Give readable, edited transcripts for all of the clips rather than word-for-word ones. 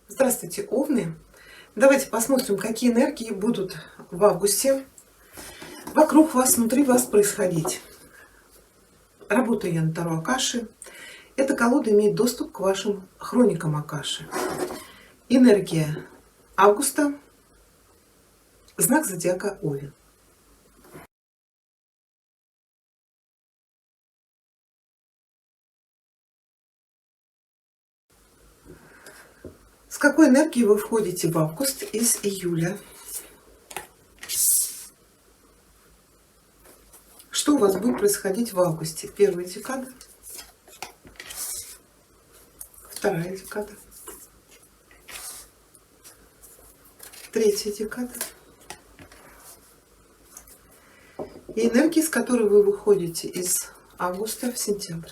Здравствуйте, Овны! Давайте посмотрим, какие энергии будут в августе вокруг вас, внутри вас происходить. Работаю я на Таро Акаши. Эта колода имеет доступ к вашим хроникам Акаши. Энергия августа. Знак зодиака Овен. С какой энергией вы входите в август из июля? Что у вас будет происходить в августе? Первая декада, вторая декада, третья декада. И энергии, с которой вы выходите из августа в сентябрь.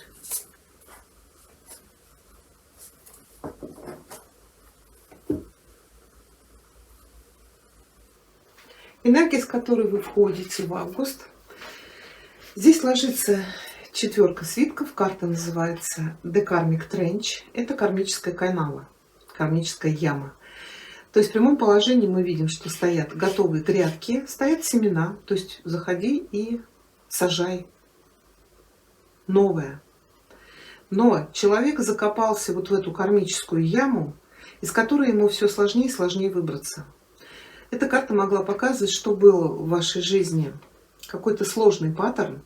Энергия, с которой вы входите в август. Здесь ложится четверка свитков. Карта называется The Karmic Trench. Это кармическая канава, кармическая яма. То есть в прямом положении мы видим, что стоят готовые грядки, стоят семена. То есть заходи и сажай новое. Но человек закопался вот в эту кармическую яму, из которой ему все сложнее и сложнее выбраться. Эта карта могла показывать, что было в вашей жизни, какой-то сложный паттерн.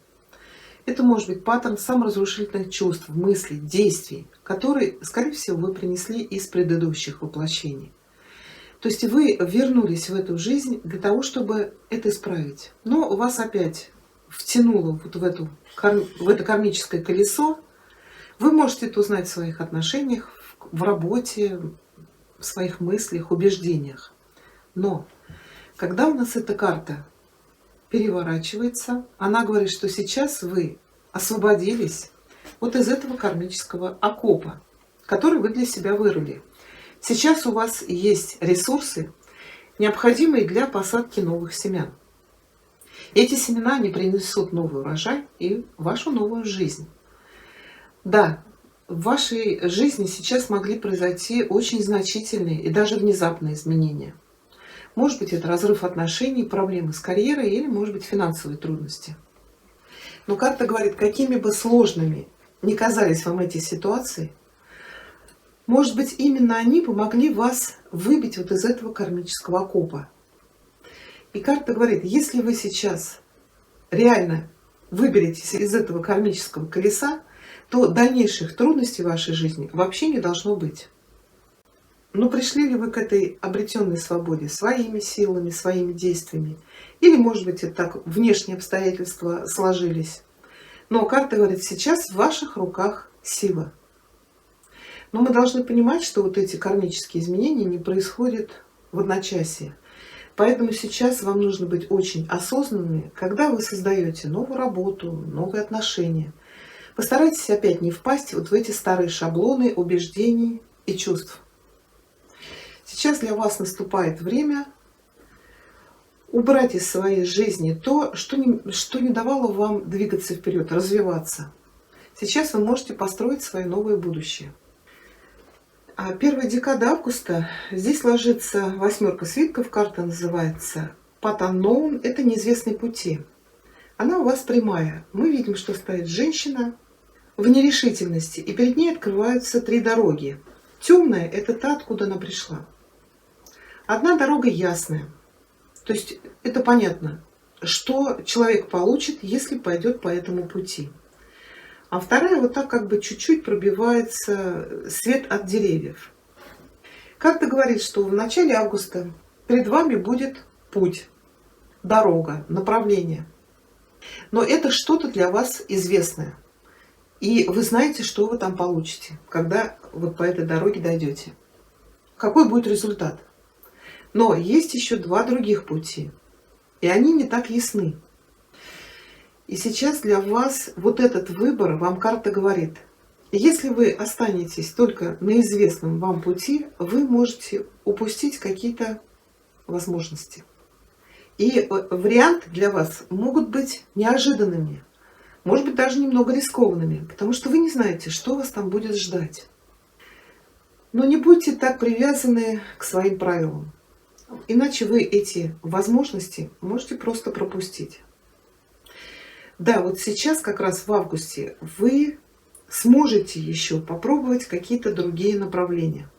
Это может быть паттерн саморазрушительных чувств, мыслей, действий, которые, скорее всего, вы принесли из предыдущих воплощений. То есть вы вернулись в эту жизнь для того, чтобы это исправить. Но вас опять втянуло вот в это кармическое колесо. Вы можете это узнать в своих отношениях, в работе, в своих мыслях, убеждениях. Но когда у нас эта карта переворачивается, она говорит, что сейчас вы освободились вот из этого кармического окопа, который вы для себя вырыли. Сейчас у вас есть ресурсы, необходимые для посадки новых семян. Эти семена, они принесут новый урожай и вашу новую жизнь. Да, в вашей жизни сейчас могли произойти очень значительные и даже внезапные изменения. Может быть, это разрыв отношений, проблемы с карьерой или, может быть, финансовые трудности. Но карта говорит, какими бы сложными ни казались вам эти ситуации, может быть, именно они помогли вас выбить вот из этого кармического окопа. И карта говорит, если вы сейчас реально выберетесь из этого кармического колеса, то дальнейших трудностей в вашей жизни вообще не должно быть. Но пришли ли вы к этой обретенной свободе своими силами, своими действиями? Или, может быть, это так внешние обстоятельства сложились? Но карта говорит, сейчас в ваших руках сила. Но мы должны понимать, что вот эти кармические изменения не происходят в одночасье. Поэтому сейчас вам нужно быть очень осознанными, когда вы создаете новую работу, новые отношения. Постарайтесь опять не впасть вот в эти старые шаблоны убеждений и чувств. Сейчас для вас наступает время убрать из своей жизни то, что не давало вам двигаться вперед, развиваться. Сейчас вы можете построить свое новое будущее. А первая декада августа, здесь ложится восьмерка свитков, карта называется Path Unknown, это неизвестные пути. Она у вас прямая. Мы видим, что стоит женщина в нерешительности, и перед ней открываются три дороги. Темная – это та, откуда она пришла. Одна дорога ясная, то есть это понятно, что человек получит, если пойдет по этому пути. А вторая вот так как бы чуть-чуть пробивается свет от деревьев. Карта говорит, что в начале августа перед вами будет путь, дорога, направление. Но это что-то для вас известное. И вы знаете, что вы там получите, когда вот по этой дороге дойдете. Какой будет результат? Но есть еще два других пути, и они не так ясны. И сейчас для вас вот этот выбор, вам карта говорит, если вы останетесь только на известном вам пути, вы можете упустить какие-то возможности. И варианты для вас могут быть неожиданными, может быть, даже немного рискованными, потому что вы не знаете, что вас там будет ждать. Но не будьте так привязаны к своим правилам. Иначе вы эти возможности можете просто пропустить. Да, вот сейчас, как раз в августе, вы сможете еще попробовать какие-то другие направления.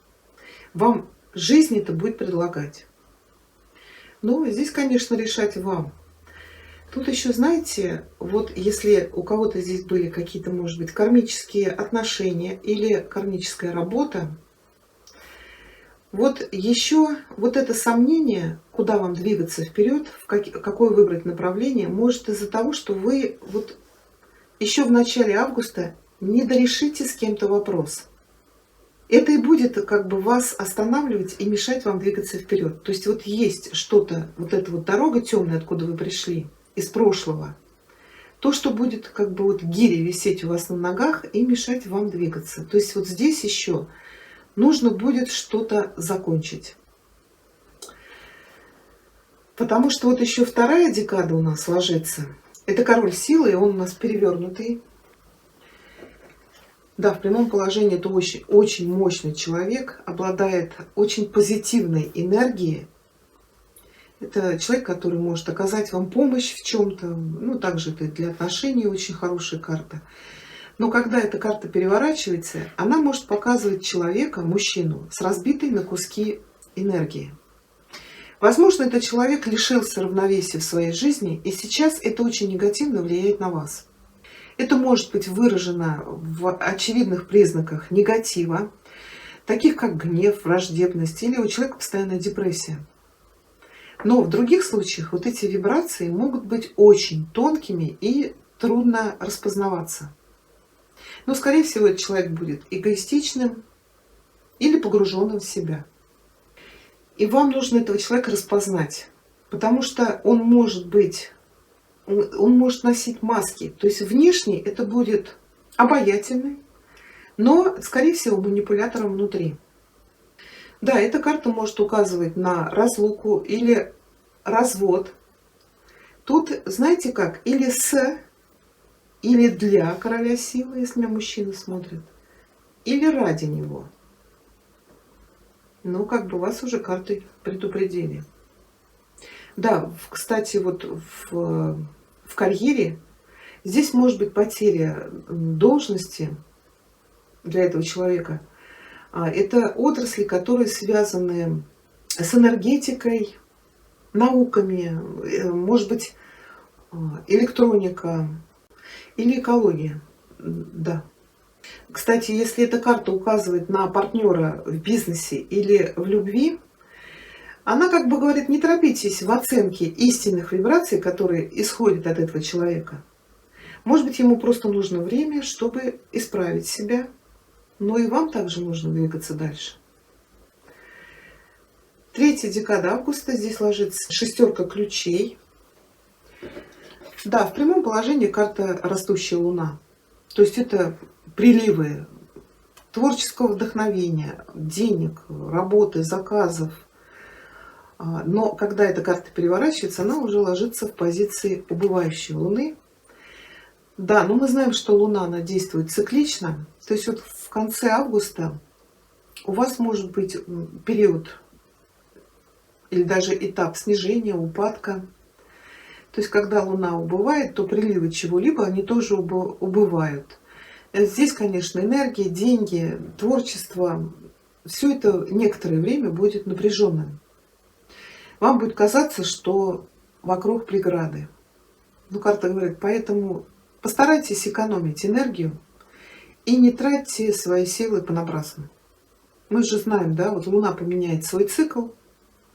Вам жизнь это будет предлагать. Но здесь, конечно, решать вам. Тут еще, знаете, вот если у кого-то здесь были какие-то, может быть, кармические отношения или кармическая работа, вот еще вот это сомнение, куда вам двигаться вперед, какое выбрать направление, может из-за того, что вы вот еще в начале августа не дорешите с кем-то вопрос. Это и будет как бы вас останавливать и мешать вам двигаться вперед. То есть вот есть что-то, вот эта вот дорога темная, откуда вы пришли, из прошлого. То, что будет как бы вот гири висеть у вас на ногах и мешать вам двигаться. То есть вот здесь еще нужно будет что-то закончить. Потому что вот еще вторая декада у нас ложится. Это король силы, и он у нас перевернутый. Да, в прямом положении это очень, очень мощный человек, обладает очень позитивной энергией. Это человек, который может оказать вам помощь в чем-то. Ну, также это для отношений очень хорошая карта. Но когда эта карта переворачивается, она может показывать человека, мужчину, с разбитой на куски энергией. Возможно, этот человек лишился равновесия в своей жизни, и сейчас это очень негативно влияет на вас. Это может быть выражено в очевидных признаках негатива, таких как гнев, враждебность или у человека постоянная депрессия. Но в других случаях вот эти вибрации могут быть очень тонкими и трудно распознаваться. Но, скорее всего, этот человек будет эгоистичным или погруженным в себя. И вам нужно этого человека распознать, потому что он может носить маски. То есть внешне это будет обаятельный, но, скорее всего, манипулятором внутри. Да, эта карта может указывать на разлуку или развод. Тут, знаете как, или с, или для короля силы, если меня мужчина смотрит, или ради него. Ну, как бы вас уже карты предупредили. Да, кстати, вот в карьере здесь может быть потеря должности для этого человека. Это отрасли, которые связаны с энергетикой, науками, может быть, электроника или экология. Да. Кстати, если эта карта указывает на партнера в бизнесе или в любви, она как бы говорит, не торопитесь в оценке истинных вибраций, которые исходят от этого человека. Может быть, ему просто нужно время, чтобы исправить себя, но и вам также нужно двигаться дальше. Третья декада августа, здесь ложится шестерка ключей. Да, в прямом положении карта растущая луна. То есть это приливы творческого вдохновения, денег, работы, заказов. Но когда эта карта переворачивается, она уже ложится в позиции убывающей луны. Да, но мы знаем, что луна, она действует циклично. То есть вот в конце августа у вас может быть период или даже этап снижения, упадка. То есть когда луна убывает, то приливы чего-либо, они тоже убывают. Здесь, конечно, энергия, деньги, творчество, все это некоторое время будет напряженным. Вам будет казаться, что вокруг преграды. Ну, карта говорит, поэтому постарайтесь экономить энергию и не тратьте свои силы понапрасну. Мы же знаем, да, вот Луна поменяет свой цикл,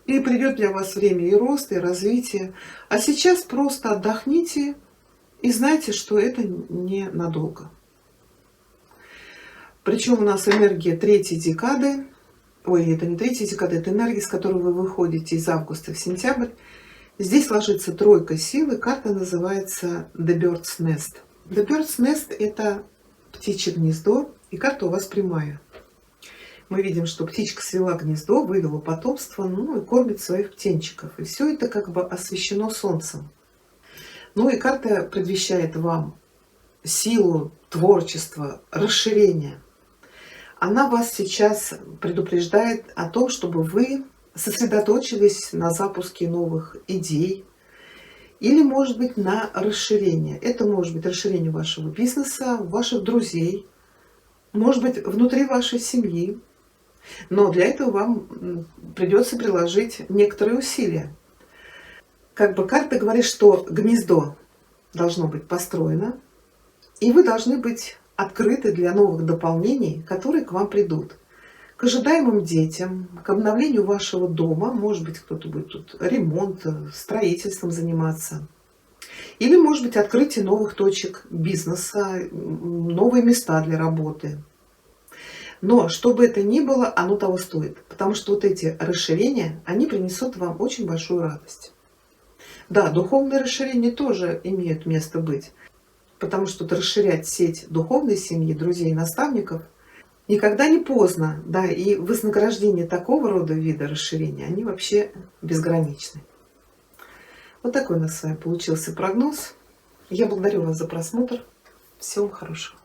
и придет для вас время и роста, и развития. А сейчас просто отдохните и знайте, что это ненадолго. Причем у нас энергия третьей декады. Ой, это не третья декада, это энергия, с которой вы выходите из августа в сентябрь. Здесь ложится тройка силы, карта называется The Bird's Nest. The Bird's Nest — это птичье гнездо, и карта у вас прямая. Мы видим, что птичка свела гнездо, вывела потомство, ну и кормит своих птенчиков. И все это как бы освещено солнцем. Ну и карта предвещает вам силу, творчество, расширение. Она вас сейчас предупреждает о том, чтобы вы сосредоточились на запуске новых идей или, может быть, на расширение. Это может быть расширение вашего бизнеса, ваших друзей, может быть, внутри вашей семьи. Но для этого вам придется приложить некоторые усилия. Как бы карта говорит, что гнездо должно быть построено, и вы должны быть открыты для новых дополнений, которые к вам придут. К ожидаемым детям, к обновлению вашего дома, может быть, кто-то будет тут ремонт, строительством заниматься. Или, может быть, открытие новых точек бизнеса, новые места для работы. Но, что бы это ни было, оно того стоит. Потому что вот эти расширения, они принесут вам очень большую радость. Да, духовные расширения тоже имеют место быть. Потому что расширять сеть духовной семьи, друзей, наставников никогда не поздно. Да, и вознаграждение такого рода вида расширения, они вообще безграничны. Вот такой у нас с вами получился прогноз. Я благодарю вас за просмотр. Всего вам хорошего.